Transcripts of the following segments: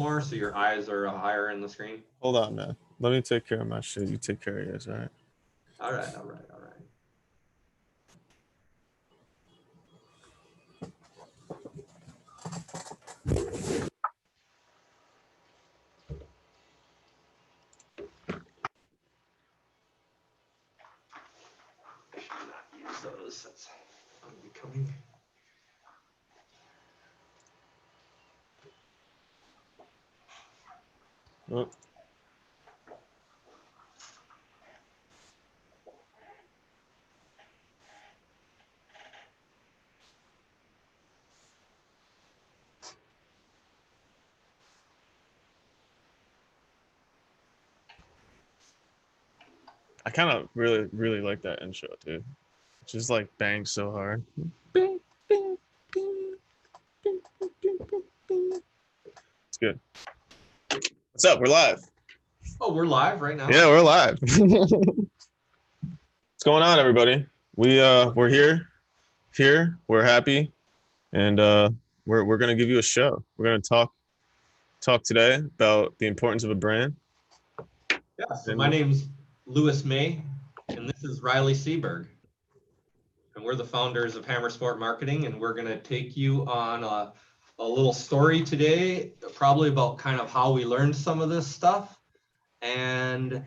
more so your eyes are higher in the screen? Hold on, man. Let me take care of my shit. You take care of yours, all right? All right, all right, all right. I should not use those. That's unbecoming. Oh. I kind of really like that intro, dude. Just like bangs so hard. Bing, bing, bing, bing, bing, bing, bing, bing. It's good. What's up? We're live. Oh, we're live right now? Yeah, we're live. What's going on, everybody? We're here. We're happy, and we're gonna give you a show. We're gonna talk today about the importance of a brand. Yeah, so my name's Louis May, and this is Riley Seberg. And we're the founders of Hammer Sport Marketing, and we're going to take you on a little story today, probably about kind of how we learned some of this stuff. And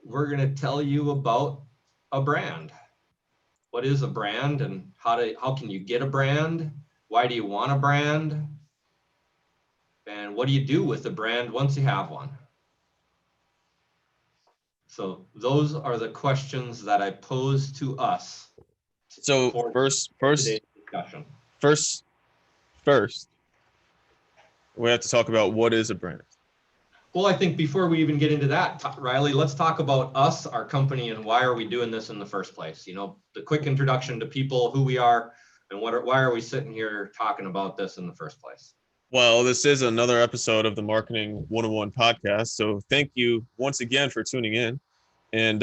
we're going to tell you about a brand. What is a brand, and how can you get a brand? Why do you want a brand? And what do you do with the brand once you have one? So those are the questions that I pose to us. So first, we have to talk about what is a brand. Well, I think before we even get into that, Riley, let's talk about us, our company, and why are we doing this in the first place? You know, the quick introduction to people, who we are, and why are we sitting here talking about this in the first place? Well, this is another episode of the Marketing 101 podcast. So thank you once again for tuning in. And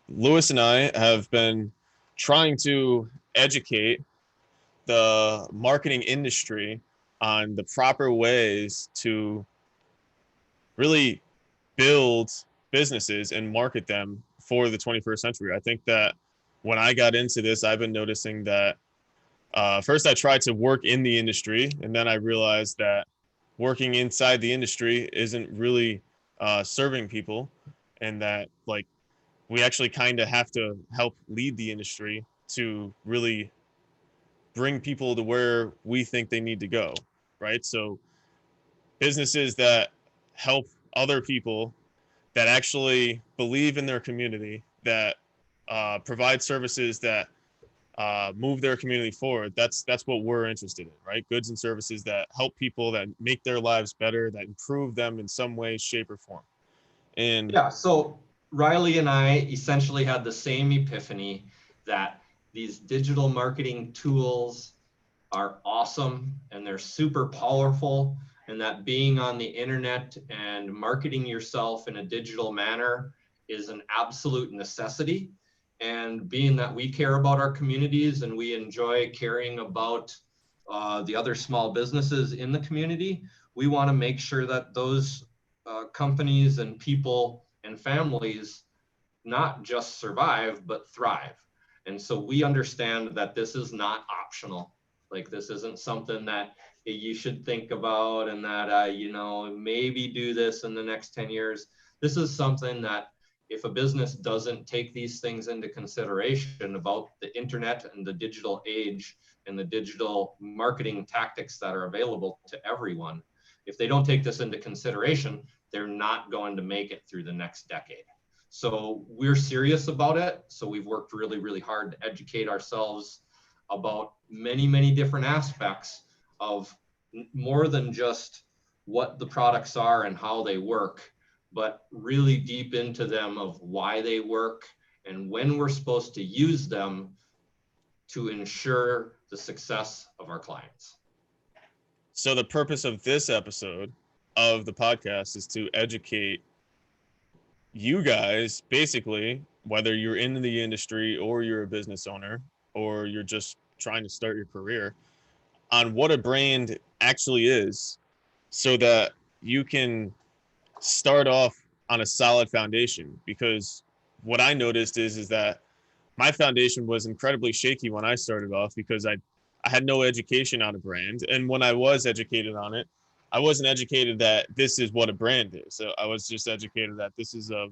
Louis and I have been trying to educate the marketing industry on the proper ways to really build businesses and market them for the 21st century. I think that when I got into this, I've been noticing that first I tried to work in the industry, and then I realized that working inside the industry isn't really serving people, and that like we actually kind of have to help lead the industry to really bring people to where we think they need to go, right? So businesses that help other people, that actually believe in their community, that provide services that move their community forward. That's what we're interested in, right? Goods and services that help people, that make their lives better, that improve them in some way, shape, or form. And yeah, so Riley and I essentially had the same epiphany that these digital marketing tools are awesome and they're super powerful, and that being on the internet and marketing yourself in a digital manner is an absolute necessity. And being that we care about our communities and we enjoy caring about the other small businesses in the community, we want to make sure that those companies and people and families not just survive, but thrive. And so we understand that this is not optional. Like, this isn't something that you should think about and that, maybe do this in the next 10 years. This is something that if a business doesn't take these things into consideration about the internet and the digital age and the digital marketing tactics that are available to everyone, if they don't take this into consideration, they're not going to make it through the next decade. So we're serious about it. So we've worked really, really hard to educate ourselves about many, many different aspects of more than just what the products are and how they work, but really deep into them of why they work and when we're supposed to use them to ensure the success of our clients. So the purpose of this episode of the podcast is to educate you guys, basically, whether you're in the industry or you're a business owner or you're just trying to start your career, on what a brand actually is, so that you can start off on a solid foundation. Because what I noticed is that my foundation was incredibly shaky when I started off, because I had no education on a brand. And when I was educated on it, I wasn't educated that this is what a brand is. So I was just educated that this is a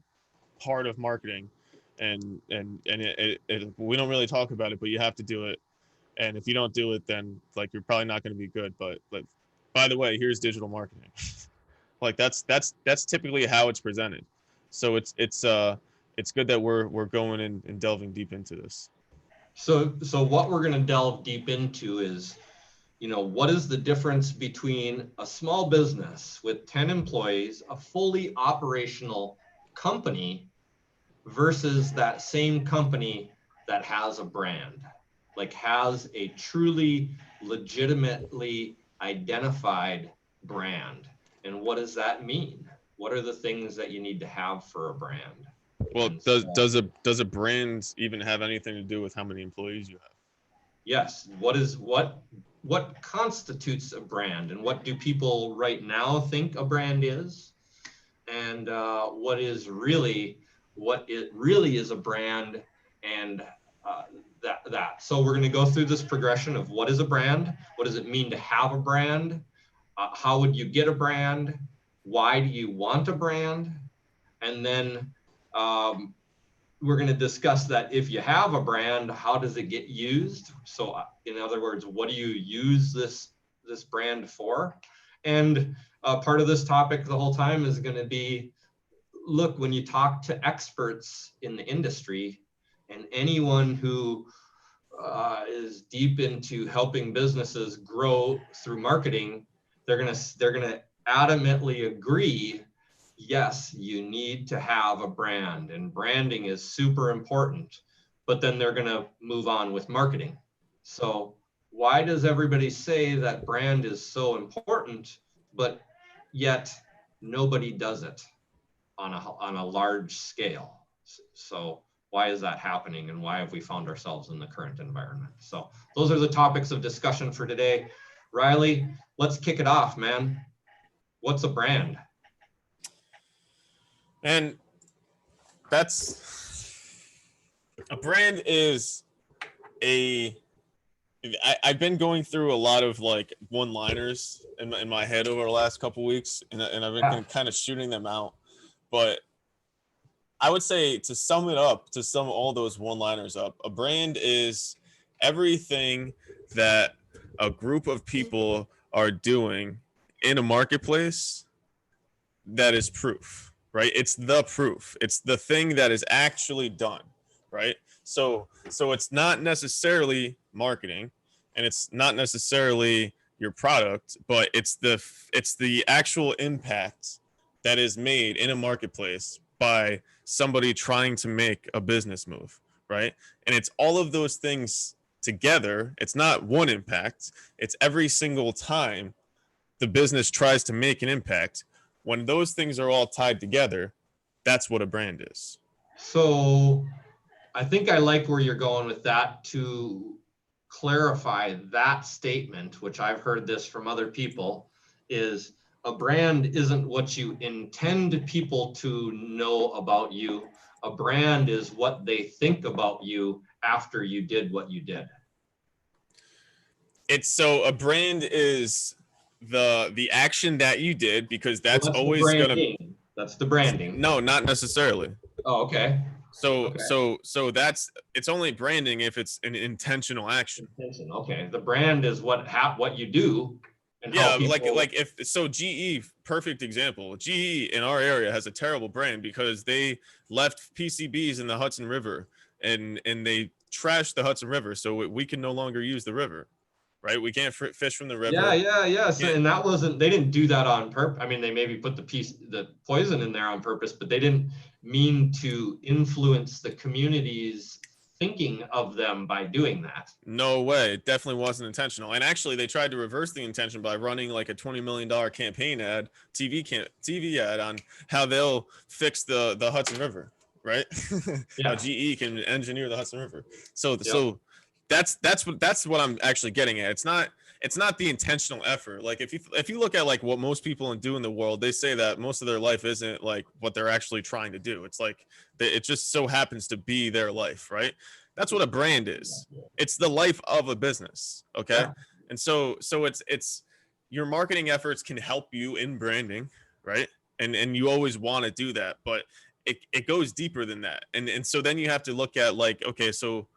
part of marketing, and we don't really talk about it, but you have to do it. And if you don't do it, then like you're probably not going to be good. But like, by the way, here's digital marketing. Like that's typically how it's presented. So it's good that we're going and delving deep into this. So what we're going to delve deep into is, what is the difference between a small business with 10 employees, a fully operational company, versus that same company that has a brand, like has a truly legitimately identified brand. And what does that mean? What are the things that you need to have for a brand? Well, And does a brand even have anything to do with how many employees you have? yes, what constitutes a brand, and what do people right now think a brand is, and what it really is a brand, and that. So we're going to go through this progression of what is a brand, what does it mean to have a brand, how would you get a brand, why do you want a brand, and then we're going to discuss that if you have a brand, how does it get used? So in other words, what do you use this brand for? And part of this topic the whole time is going to be, look, when you talk to experts in the industry and anyone who is deep into helping businesses grow through marketing, they're gonna adamantly agree, yes, you need to have a brand, and branding is super important. But then they're gonna move on with marketing. So why does everybody say that brand is so important, but yet nobody does it on a large scale? So why is that happening, and why have we found ourselves in the current environment? So those are the topics of discussion for today. Riley, let's kick it off, man. What's a brand? And that's a brand is I've been going through a lot of like one-liners in my head over the last couple weeks, and I've been kind of shooting them out. But I would say, to sum it up, to sum all those one-liners up, a brand is everything that a group of people are doing in a marketplace that is proof, right? It's the proof. It's the thing that is actually done, right? So it's not necessarily marketing, and it's not necessarily your product, but it's the actual impact that is made in a marketplace by somebody trying to make a business move, right? And it's all of those things together. It's not one impact. It's every single time the business tries to make an impact. When those things are all tied together, that's what a brand is. So I think I like where you're going with that. To clarify that statement, which I've heard this from other people, is a brand isn't what you intend people to know about you. A brand is what they think about you after you did what you did. It's so a brand is the action that you did, because that's always gonna. That's the branding. No, not necessarily. Oh, okay. So that's, it's only branding if it's an intentional action. Okay. The brand is what you do. And yeah, like if so, GE, perfect example. GE in our area has a terrible brand because they left PCBs in the Hudson River, and they trashed the Hudson River, so we can no longer use the river, right? We can't fish from the river. Yeah. So, and that wasn't, they didn't do that on purpose. I mean, they maybe put the poison in there on purpose, but they didn't mean to influence the community's thinking of them by doing that. No way. It definitely wasn't intentional. And actually, they tried to reverse the intention by running like a $20 million campaign ad, TV ad, on how they'll fix the Hudson River, right? Yeah. How GE can engineer the Hudson River. So that's what I'm actually getting at. it's not the intentional effort. Like if you look at like what most people do in the world, they say that most of their life isn't like what they're actually trying to do. It's like it just so happens to be their life, right? That's what a brand is. It's the life of a business, okay? Yeah. And so it's your marketing efforts can help you in branding, right? And you always want to do that, but it goes deeper than that. And so then you have to look at like, okay, so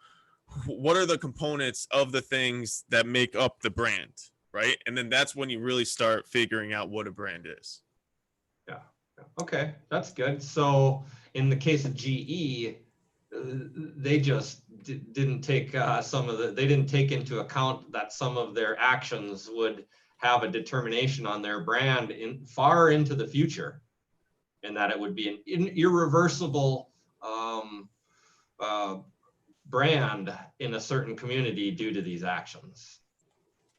what are the components of the things that make up the brand, right? And then that's when you really start figuring out what a brand is. Yeah. Okay, that's good. So in the case of GE, they just didn't take they didn't take into account that some of their actions would have a determination on their brand far into the future, and that it would be an irreversible brand in a certain community due to these actions.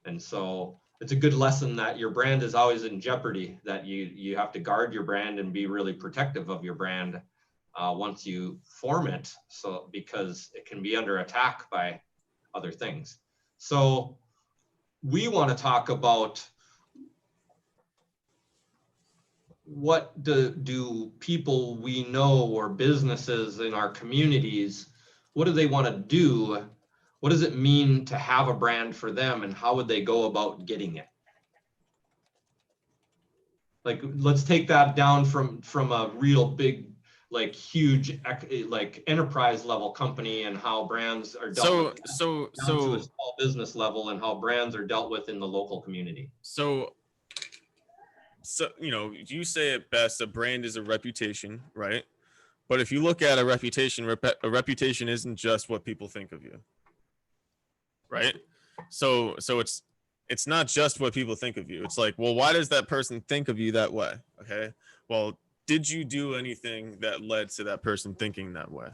And so it's a good lesson that your brand is always in jeopardy, that you have to guard your brand and be really protective of your brand once you form it, so because it can be under attack by other things. So we want to talk about what do people we know or businesses in our communities, what do they want to do? What does it mean to have a brand for them, and how would they go about getting it? Like, let's take that down from a real big, like huge, like enterprise level company, and how brands are dealt with, down to a small business level and how brands are dealt with in the local community. So you know, you say it best, a brand is a reputation, right? But if you look at a reputation isn't just what people think of you, right? So it's not just what people think of you. It's like, well, why does that person think of you that way? Okay, well, did you do anything that led to that person thinking that way?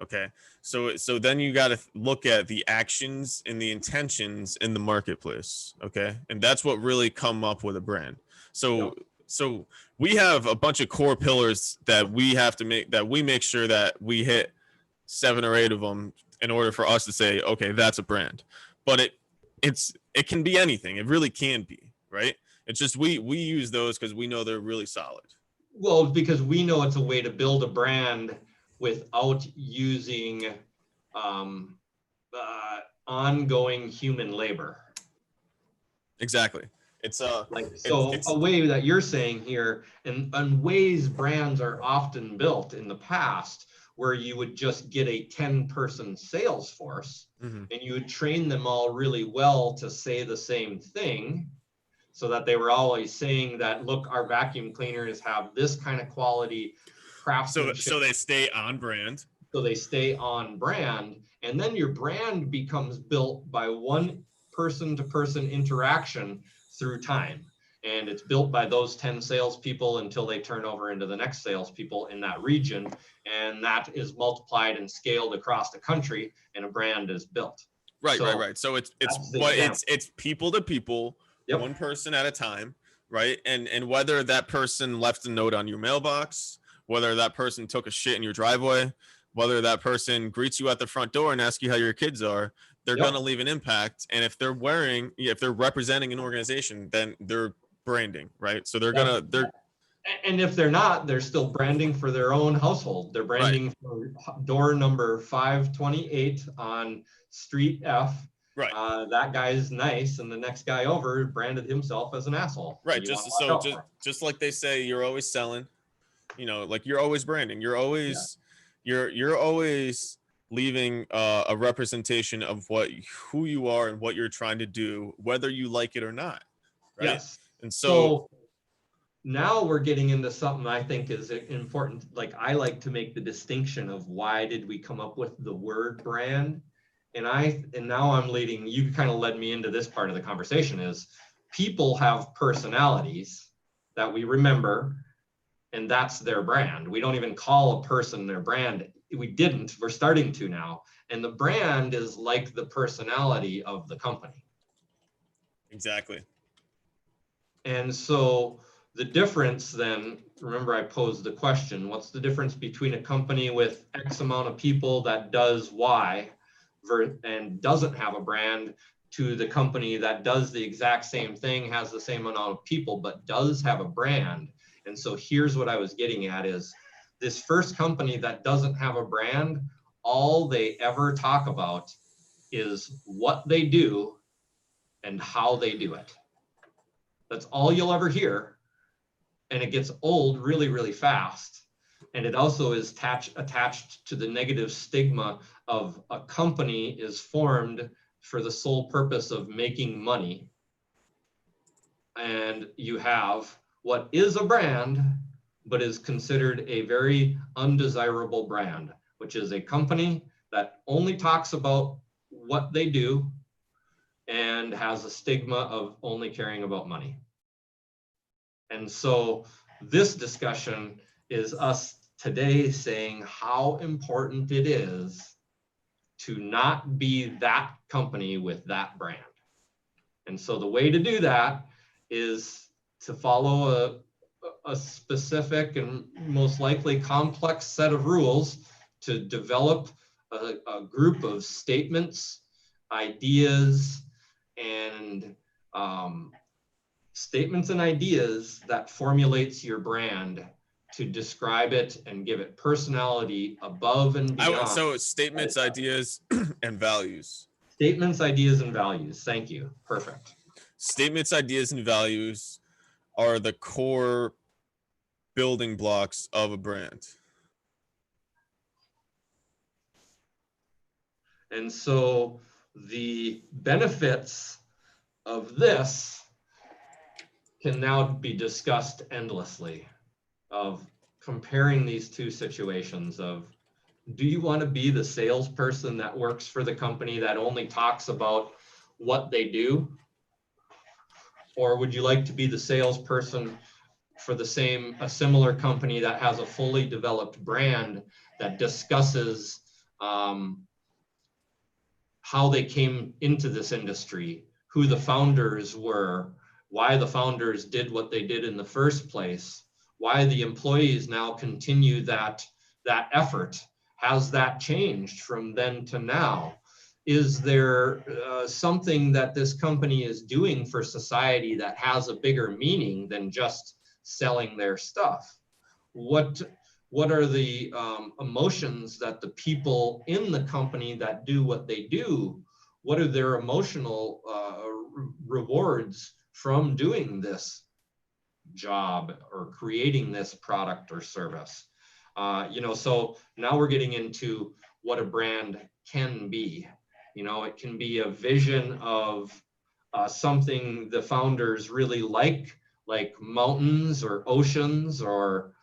Okay, so then you got to look at the actions and the intentions in the marketplace. Okay, and that's what really come up with a brand. So we have a bunch of core pillars that we have to make sure that we hit 7 or 8 of them in order for us to say, okay, that's a brand. But it can be anything. It really can be, right? It's just we use those because we know they're really solid. Well, because we know it's a way to build a brand without using ongoing human labor. Exactly. It's a way that you're saying here, and ways brands are often built in the past, where you would just get a 10-person sales force, mm-hmm. and you would train them all really well to say the same thing, so that they were always saying that, look, our vacuum cleaners have this kind of quality craftsmanship. So they stay on brand. So they stay on brand, and then your brand becomes built by one person-to-person interaction through time. And it's built by those 10 salespeople until they turn over into the next salespeople in that region. And that is multiplied and scaled across the country, and a brand is built. Right. So it's people to people, yep. One person at a time, right? And whether that person left a note on your mailbox, whether that person took a shit in your driveway, whether that person greets you at the front door and asks you how your kids are, they're going to leave an impact. And if they're representing an organization, then they're branding, right? So and if they're not, they're still branding for their own household. They're branding for door number 528 on Street F. Right. That guy's nice, and the next guy over branded himself as an asshole. Right. Just like they say, you're always selling, like you're always branding. You're always, you're always leaving a representation of who you are and what you're trying to do, whether you like it or not. Right? Yes. And so now we're getting into something I think is important. Like, I like to make the distinction of why did we come up with the word brand? And now I'm leading, you kind of led me into this part of the conversation, is people have personalities that we remember, and that's their brand. We don't even call a person their brand. We're starting to now. And the brand is like the personality of the company. Exactly. And so the difference then, remember I posed the question, what's the difference between a company with X amount of people that does Y and doesn't have a brand to the company that does the exact same thing, has the same amount of people, but does have a brand. And so here's what I was getting at is this first company that doesn't have a brand, all they ever talk about is what they do and how they do it. That's all you'll ever hear. And it gets old really, really fast. And it also is attached to the negative stigma of a company is formed for the sole purpose of making money. And you have what is a brand, but is considered a very undesirable brand, which is a company that only talks about what they do and has a stigma of only caring about money. And so this discussion is us today saying how important it is to not be that company with that brand. And so the way to do that is to follow a specific and most likely complex set of rules to develop a group of statements, ideas, and ideas that formulates your brand to describe it and give it personality above and beyond. So statements, ideas, and values. Statements, ideas, and values. Thank you. Perfect. Statements, ideas, and values are the core building blocks of a brand. And so the benefits of this can now be discussed endlessly, of comparing these two situations of, do you want to be the salesperson that works for the company that only talks about what they do? Or would you like to be the salesperson for a similar company that has a fully developed brand that discusses how they came into this industry, who the founders were, why the founders did what they did in the first place, why the employees now continue that effort? Has that changed from then to now? Is there something that this company is doing for society that has a bigger meaning than just selling their stuff? What are the emotions that the people in the company that do what they do, what are their emotional rewards from doing this job or creating this product or service? So now we're getting into what a brand can be. It can be a vision of something the founders really like mountains or oceans or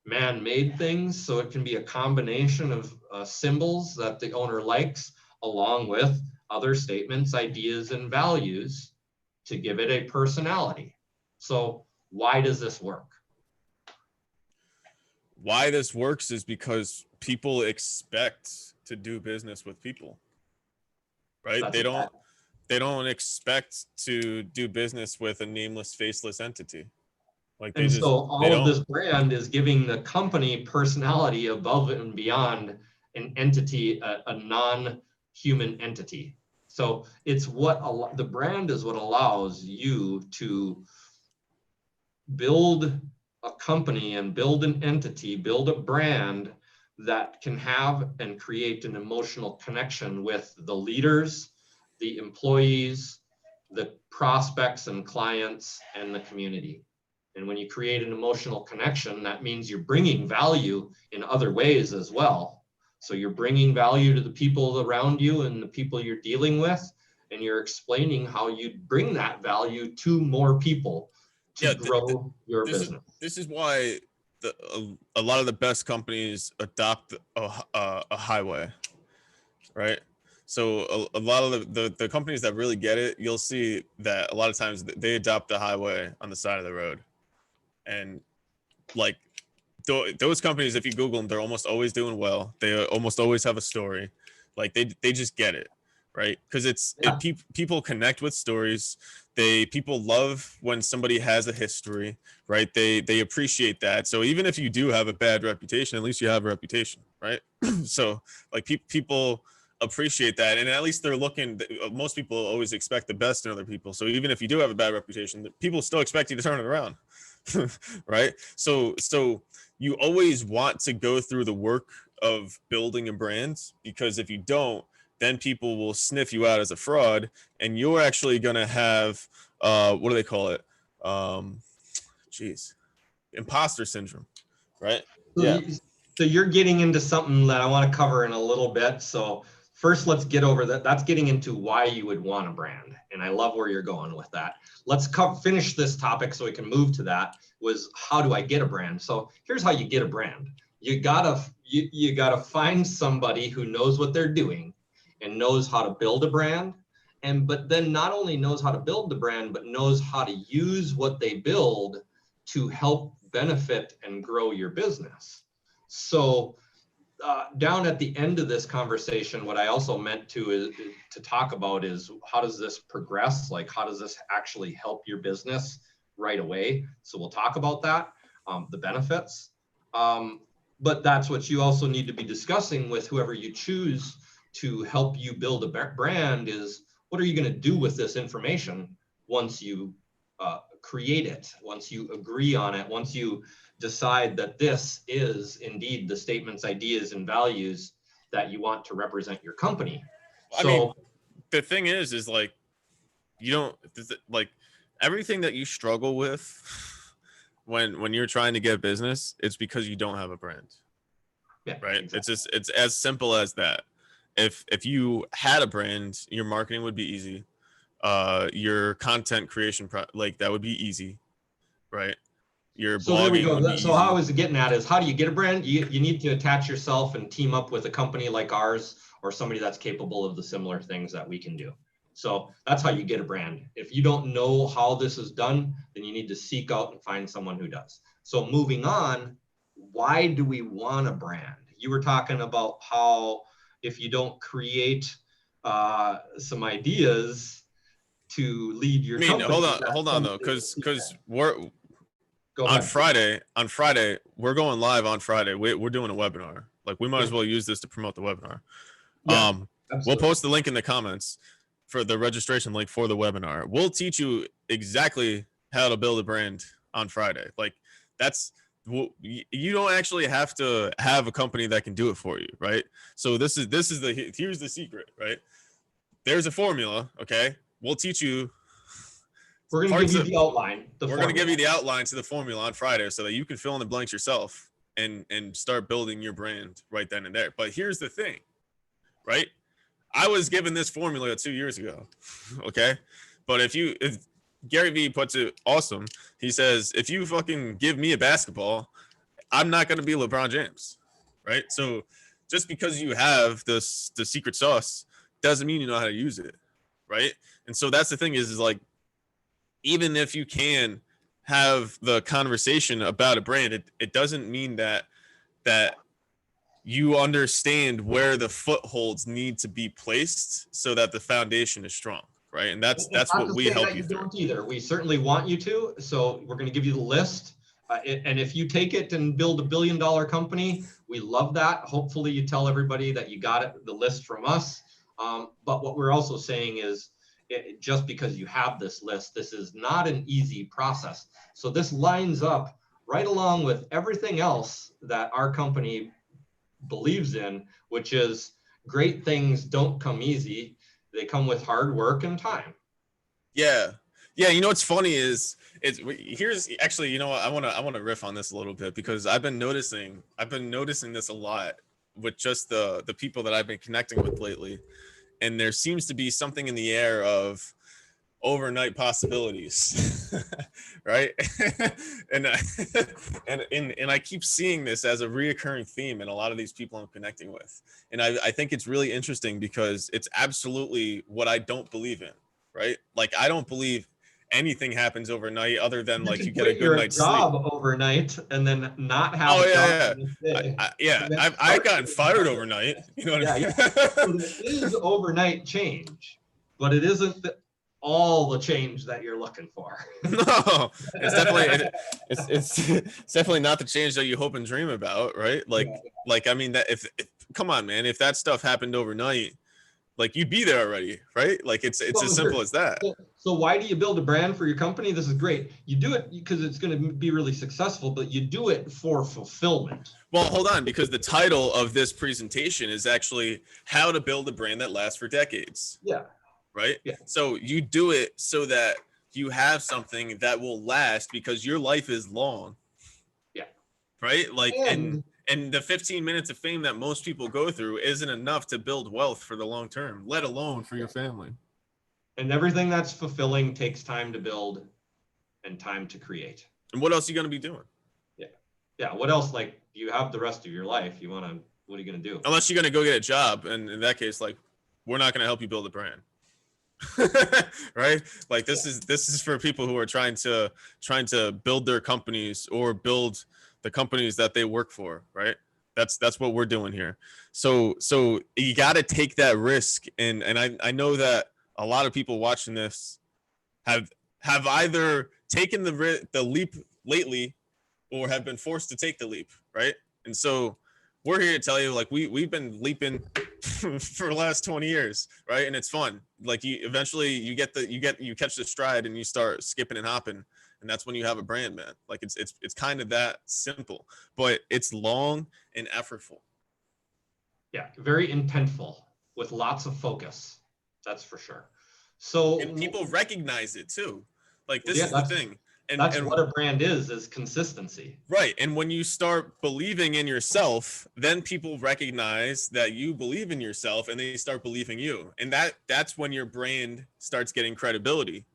man-made things. So it can be a combination of symbols that the owner likes, along with other statements, ideas, and values to give it a personality. So why does this work? Why this works is because people expect to do business with people, right? That's They don't expect to do business with a nameless, faceless entity. Like they of this brand is giving the company personality above and beyond an entity, a non-human entity. So it's the brand is what allows you to build a company and build an entity, build a brand that can have and create an emotional connection with the leaders, the employees, the prospects and clients, and the community. And when you create an emotional connection, that means you're bringing value in other ways as well. So you're bringing value to the people around you and the people you're dealing with, and you're explaining how you bring that value to more people to grow your business. This is why a lot of the best companies adopt a highway, right? So a lot of the companies that really get it, you'll see that a lot of times they adopt a highway on the side of the road. And like those companies, if you Google them, they're almost always doing well. They almost always have a story. Like they just get it, right? Because people connect with stories. People love when somebody has a history, right? They appreciate that. So even if you do have a bad reputation, at least you have a reputation, right? So like people appreciate that, and at least they're looking. Most people always expect the best in other people, so even if you do have a bad reputation, people still expect you to turn it around. Right? So you always want to go through the work of building a brand, because if you don't, then people will sniff you out as a fraud, and you're actually going to have what do they call it, geez, imposter syndrome, right? So, Yeah. so you're getting into something that I want to cover in a little bit. So first, let's get over that. That's getting into why you would want a brand. And I love where you're going with that. Let's finish this topic so we can move to that, was how do I get a brand? So here's how you get a brand. You gotta find somebody who knows what they're doing and knows how to build a brand. But then not only knows how to build the brand, but knows how to use what they build to help benefit and grow your business. So down at the end of this conversation, what I also meant to talk about is, how does this progress? Like, how does this actually help your business right away? So we'll talk about that, the benefits. But that's what you also need to be discussing with whoever you choose to help you build a brand, is what are you going to do with this information once you create it, once you agree on it, once you decide that this is indeed the statements, ideas, and values that you want to represent your company. I mean, the thing is like, you don't, like, everything that you struggle with when you're trying to get business, it's because you don't have a brand. Yeah, right. Exactly. It's as simple as that. If you had a brand, your marketing would be easy. Your content creation, like, that would be easy, right? Your So there we blogging would be go. So how I easy. was getting at is, how do you get a brand? You need to attach yourself and team up with a company like ours, or somebody that's capable of the similar things that we can do. So that's how you get a brand. If you don't know how this is done, then you need to seek out and find someone who does. So moving on, why do we want a brand? You were talking about how if you don't create some ideas to lead your I mean, company, hold on though, because we're go on ahead. Friday, we're going live on Friday. We're doing a webinar. Like, we might as well use this to promote the webinar. Yeah, We'll absolutely. post the link in the comments for the registration link for the webinar. We'll teach you exactly how to build a brand on Friday. Like, that's, you don't actually have to have a company that can do it for you, right? So here's the secret, right? There's a formula, okay? We'll teach you. We're going to give you the outline. We're going to give you the outline to the formula on Friday so that you can fill in the blanks yourself and start building your brand right then and there. But here's the thing, right? I was given this formula 2 years ago, okay? But if Gary Vee puts it awesome, he says, if you fucking give me a basketball, I'm not going to be LeBron James, right? So just because you have the secret sauce doesn't mean you know how to use it, right? And so that's the thing is like, even if you can have the conversation about a brand, it doesn't mean that you understand where the footholds need to be placed so that the foundation is strong, right? And that's Not what to we say help that you you through. don't either. We certainly want you to. So we're going to give you the list. And if you take it and build $1 billion company, we love that. Hopefully you tell everybody that you got it, the list from us. But what we're also saying is, just because you have this list, this is not an easy process. So this lines up right along with everything else that our company believes in, which is, great things don't come easy. They come with hard work and time. Yeah. You know what's funny is, here's actually, you know what, I want to riff on this a little bit, because I've been noticing this a lot with just the people that I've been connecting with lately, and there seems to be something in the air of overnight possibilities. Right? and and I keep seeing this as a reoccurring theme in a lot of these people I'm connecting with, and I think it's really interesting because it's absolutely what I don't believe in, right? Like, I don't believe anything happens overnight other than You like can you get a quit good your night's sleep. job overnight and then not have Oh a job yeah, the next day. yeah. And then I've start gotten getting fired better. overnight. You know what Yeah, I yeah. mean? So there is overnight change, but it isn't all the change that you're looking for. No, it's definitely it's definitely not the change that you hope and dream about, right? Like I mean, that if come on, man, if that stuff happened overnight, like you'd be there already, right? Like it's Well, as simple as that. so why do you build a brand for your company? This is great. You do it because it's going to be really successful, but you do it for fulfillment. Well, hold on, because the title of this presentation is actually how to build a brand that lasts for decades. Yeah. Right? Yeah. So you do it so that you have something that will last because your life is long. Yeah. Right? Like, And the 15 minutes of fame that most people go through isn't enough to build wealth for the long term, let alone for your family. And everything that's fulfilling takes time to build and time to create. And what else are you going to be doing? Yeah. Yeah. What else? Like, you have the rest of your life. What are you going to do? Unless you're going to go get a job. And in that case, like, we're not going to help you build a brand. Right? Like this is for people who are trying to build their companies or build the companies that they work for, right? That's what we're doing here. So you got to take that risk, and I know that a lot of people watching this have either taken the leap lately or have been forced to take the leap, right? And so we're here to tell you, like, we've been leaping for the last 20 years, right? And it's fun. Like, you eventually you catch the stride and you start skipping and hopping, and that's when you have a brand, man. Like, it's kind of that simple, but it's long and effortful. Yeah, very intentful with lots of focus. That's for sure. So, and people recognize it too. Like, this is the thing. And that's what a brand is consistency. Right. And when you start believing in yourself, then people recognize that you believe in yourself and they start believing you. And that's when your brand starts getting credibility.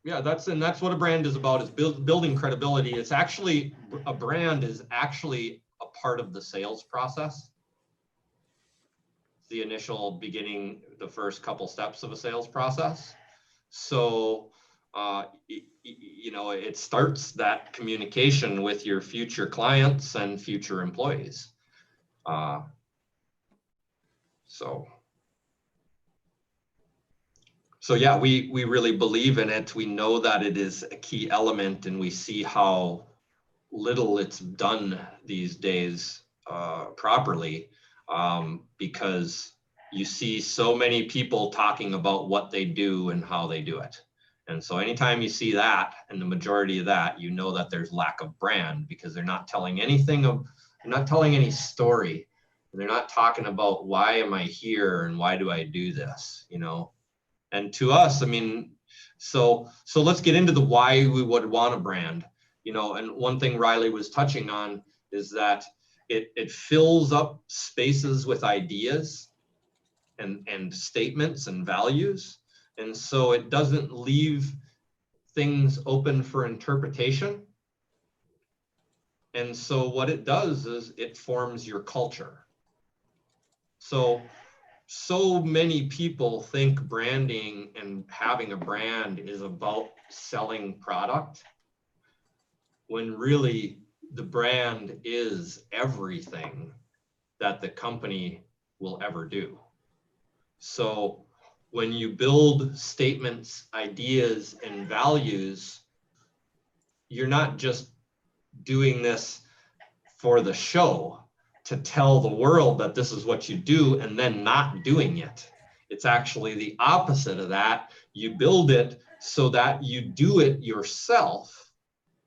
Yeah, that's what a brand is about, is building credibility. It's actually, a brand is actually a part of the sales process. The initial beginning, the first couple steps of a sales process. So, it starts that communication with your future clients and future employees. So yeah, we really believe in it. We know that it is a key element, and we see how little it's done these days properly, because you see so many people talking about what they do and how they do it. And so anytime you see that, and the majority of that, you know that there's lack of brand, because they're not telling any story. They're not talking about, why am I here and why do I do this, And to us, I mean, so let's get into the why we would want a brand, and one thing Riley was touching on is that it fills up spaces with ideas and statements and values. And so it doesn't leave things open for interpretation. And so what it does is it forms your culture. So many people think branding and having a brand is about selling product, when really the brand is everything that the company will ever do. So when you build statements, ideas, and values, you're not just doing this for the show to tell the world that this is what you do and then not doing it. It's actually the opposite of that. You build it so that you do it yourself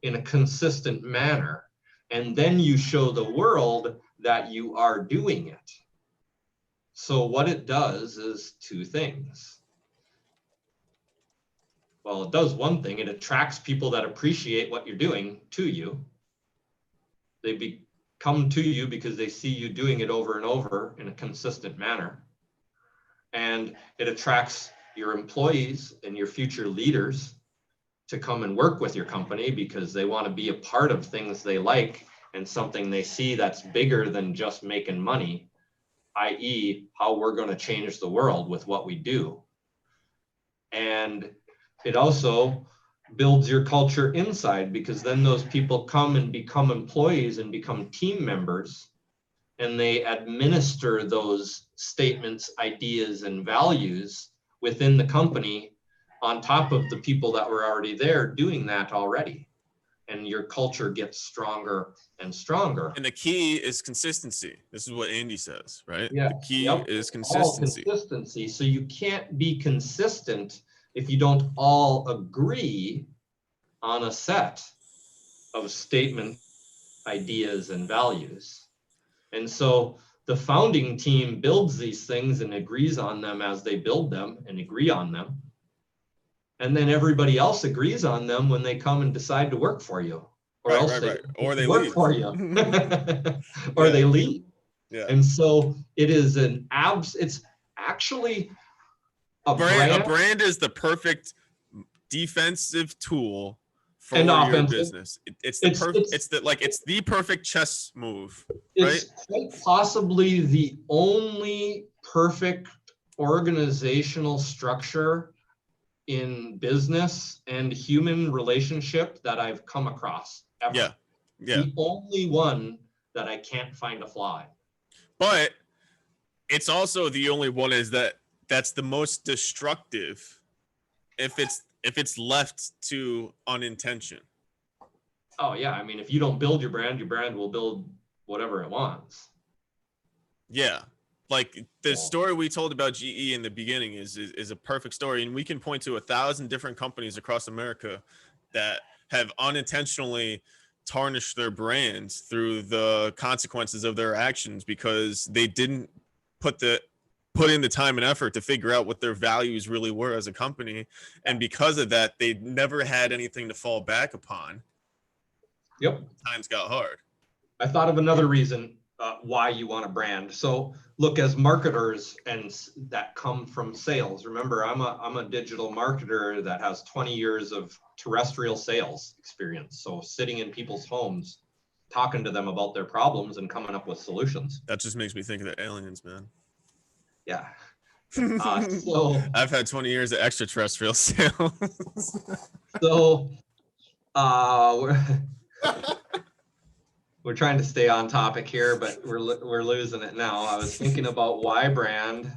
in a consistent manner, and then you show the world that you are doing it. So what it does is two things. Well, it does one thing. It attracts people that appreciate what you're doing to you. They come to you because they see you doing it over and over in a consistent manner. And it attracts your employees and your future leaders to come and work with your company, because they want to be a part of things they like and something they see that's bigger than just making money, i.e., how we're going to change the world with what we do. And it also builds your culture inside, because then those people come and become employees and become team members, and they administer those statements, ideas, and values within the company on top of the people that were already there doing that already. and your culture gets stronger and stronger. And the key is consistency. This is what Andy says, right? Yeah. The key is All consistency. consistency. So you can't be consistent if you don't all agree on a set of statement ideas and values. And so the founding team builds these things and agrees on them as they build them and agree on them. And then everybody else agrees on them when they come and decide to work for you, or else they Or they work leave for you, or they leave. Yeah. And so it is it's actually a brand is the perfect defensive tool for and your offensive business. It's the perfect chess move, right? It's quite possibly the only perfect organizational structure in business and human relationship that I've come across ever. Yeah. The only one that I can't find a flaw in. But it's also the only one that's the most destructive if it's left to unintention. Oh yeah, I mean, if you don't build your brand will build whatever it wants. Yeah. Like the story we told about GE in the beginning is a perfect story, and we can point to 1,000 different companies across America that have unintentionally tarnished their brands through the consequences of their actions because they didn't put in the time and effort to figure out what their values really were as a company, and because of that, they never had anything to fall back upon. Yep. Times got hard. I thought of another reason why you want a brand. So look, as marketers and that come from sales, remember I'm a digital marketer that has 20 years of terrestrial sales experience. So sitting in people's homes, talking to them about their problems and coming up with solutions. That just makes me think of the aliens, man. Yeah. So I've had 20 years of extraterrestrial sales. So we're trying to stay on topic here, but we're losing it now. I was thinking about why brand.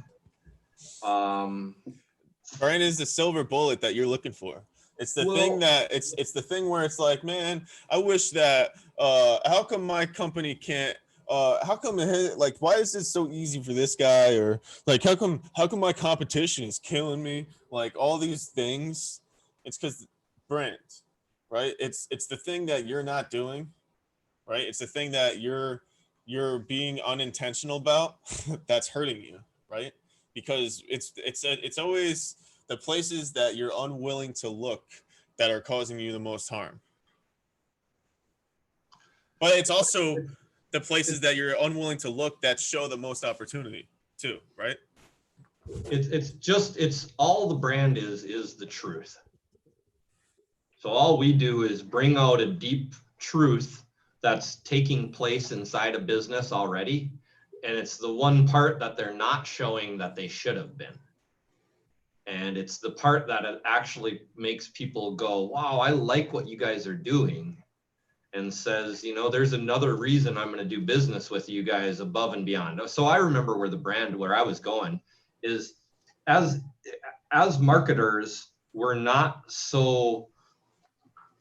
Brand is the silver bullet that you're looking for. It's the thing that it's the thing where it's like, man, I wish that how come my company can't how come like why is it so easy for this guy, or like how come my competition is killing me, like all these things. It's because brand, right? It's the thing that you're not doing, right? It's the thing that you're being unintentional about that's hurting you, right? Because it's always the places that you're unwilling to look that are causing you the most harm. But it's also the places that you're unwilling to look that show the most opportunity too, right? It's all the brand is the truth. So all we do is bring out a deep truth that's taking place inside a business already. And it's the one part that they're not showing that they should have been. And it's the part that it actually makes people go, wow, I like what you guys are doing. And says, you know, there's another reason I'm going to do business with you guys above and beyond. So I remember where I was going is as marketers, we're not so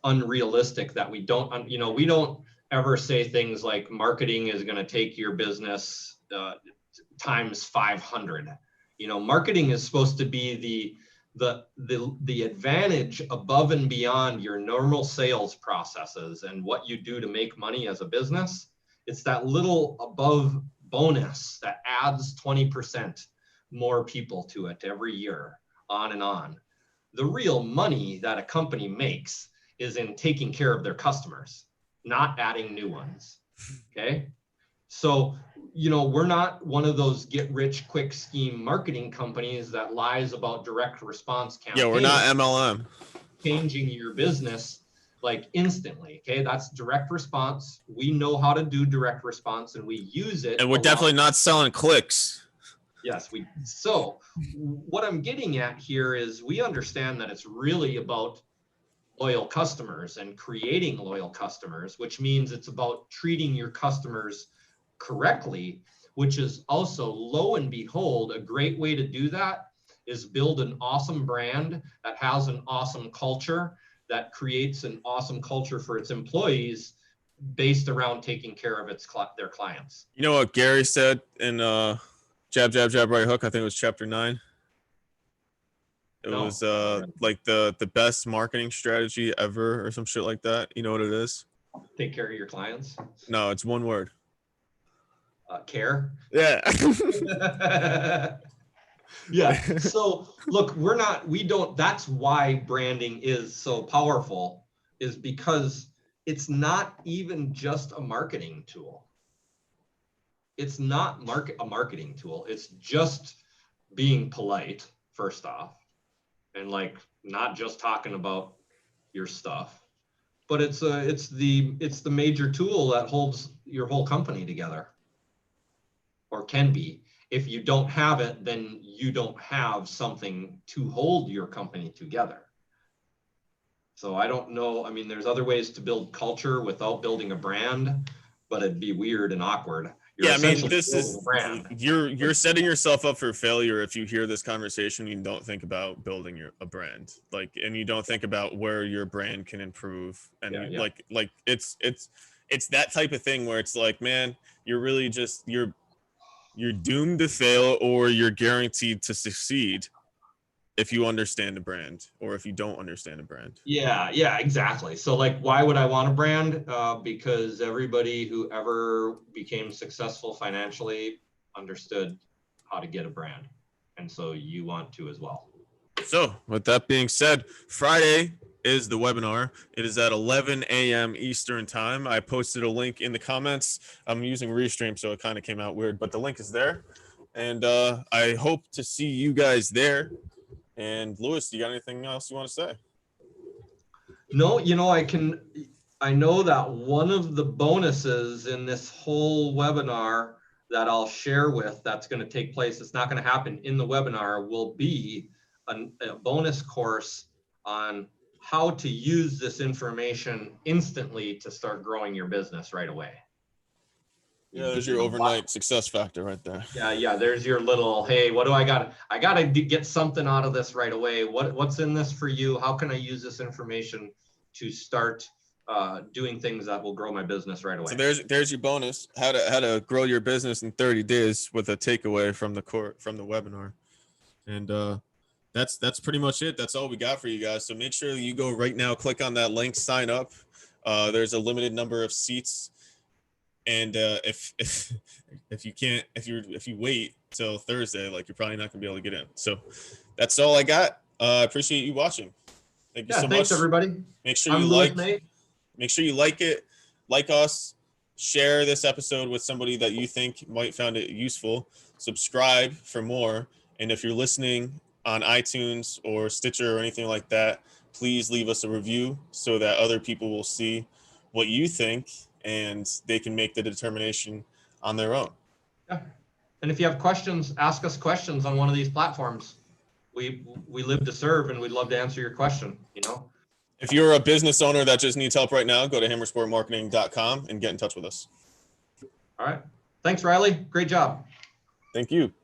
unrealistic that we don't ever say things like marketing is going to take your business times 500. Marketing is supposed to be the advantage above and beyond your normal sales processes and what you do to make money as a business. It's that little above bonus that adds 20% more people to it every year, on and on. The real money that a company makes is in taking care of their customers, not adding new ones. Okay. So, we're not one of those get rich quick scheme marketing companies that lies about direct response campaigns. Yeah, we're not MLM. Changing your business like instantly. Okay. That's direct response. We know how to do direct response and we use it. And we're definitely not selling clicks. Yes, so what I'm getting at here is we understand that it's really about loyal customers and creating loyal customers, which means it's about treating your customers correctly, which is also, lo and behold, a great way to do that is build an awesome brand that has an awesome culture that creates an awesome culture for its employees based around taking care of their clients. You know what Gary said in Jab, Jab, Jab, Right Hook? I think it was chapter 9. It No, was I don't really. like the best marketing strategy ever or some shit like that. You know what it is? Take care of your clients. No, it's one word. Care. Yeah. Yeah. So look, that's why branding is so powerful, is because it's not even just a marketing tool. It's not a marketing tool. It's just being polite, first off, and like not just talking about your stuff, but it's the major tool that holds your whole company together, or can be. If you don't have it, then you don't have something to hold your company together. So I don't know. I mean, there's other ways to build culture without building a brand, but it'd be weird and awkward. You're Yeah, I mean, essentially this building a is brand. you're setting yourself up for failure if you hear this conversation and you don't think about building a brand, like, and you don't think about where your brand can improve, and Yeah. like it's that type of thing where it's like, man, you're really just you're doomed to fail, or you're guaranteed to succeed if you understand the brand, or if you don't understand the brand. Yeah, exactly. So like, why would I want a brand? Because everybody who ever became successful financially understood how to get a brand. And so you want to as well. So with that being said, Friday is the webinar. It is at 11 a.m. Eastern time. I posted a link in the comments. I'm using Restream, so it kind of came out weird, but the link is there. And I hope to see you guys there. And Lewis, you got anything else you want to say? No, I know that one of the bonuses in this whole webinar that I'll share that's going to take place, it's not going to happen in the webinar, will be a bonus course on how to use this information instantly to start growing your business right away. Yeah, there's your overnight success factor right there. Yeah. There's your little, hey, what do I got? I got to get something out of this right away. What's in this for you? How can I use this information to start doing things that will grow my business right away? So there's your bonus. How to grow your business in 30 days with a takeaway from the webinar. And that's pretty much it. That's all we got for you guys. So make sure you go right now, click on that link, sign up. There's a limited number of seats. And if you wait till Thursday, like, you're probably not gonna be able to get in. So that's all I got. I appreciate you watching. Thank you so much. Thanks everybody. Make sure I'm you Lewis like Nate. Make sure you like it, like us, share this episode with somebody that you think might find it useful. Subscribe for more. And if you're listening on iTunes or Stitcher or anything like that, please leave us a review so that other people will see what you think and they can make the determination on their own. Yeah. And if you have questions, ask us questions on one of these platforms. We live to serve, and we'd love to answer your question, If you're a business owner that just needs help right now, go to hammersportmarketing.com and get in touch with us. All right. Thanks, Riley. Great job. Thank you.